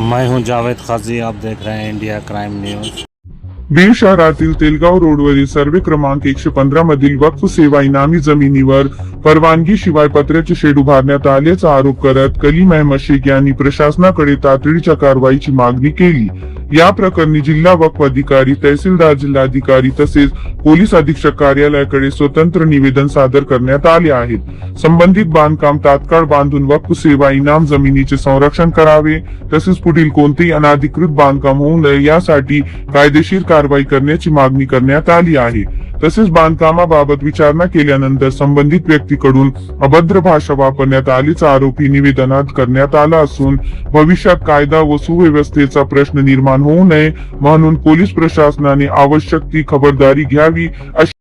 मैं हूं जावेद खाजी, आप देख रहे हैं इंडिया क्राइम न्यूज। बीड शहरातील तेलगाव रोडवरील सर्वे क्रमांक 115 मधील वक्फ सेवा इनामी जमिनीवर परवानगीशिवाय पत्र्याचे शेड उभारण्यात आल्याचा आरोप करत कलीम अहमद शेख यांनी प्रशासनाकडे तातडीच्या कारवाईची मागणी केली। या प्रकरणी जिल्हा वक्फ अधिकारी, तहसीलदार, जिल्हाधिकारी तसेच पोलीस अधीक्षक कार्यालयाकडे स्वतंत्र निवेदन सादर करण्यात आले आहेत। संबंधित बांधकाम तात्काळ बांधून वक्फ सेवा इनाम जमिनीचे संरक्षण करावे, तसेच पुढील कोणतेही अनधिकृत बांधकाम होऊ नये यासाठी कायदेशीर कारवाई करण्याची मागणी करण्यात आली आहे। तसेच बांधकामाबाबत विचारणा केल्यानंतर संबंधित व्यक्तीकडून अभद्र भाषा वापरण्यात आल्याचा आरोपही निवेदनात करण्यात आला असून भविष्यात कायदा व सुव्यवस्थेचा प्रश्न निर्माण होऊ नये म्हणून पोलीस प्रशासनाने आवश्यक ती खबरदारी घ्यावी अशी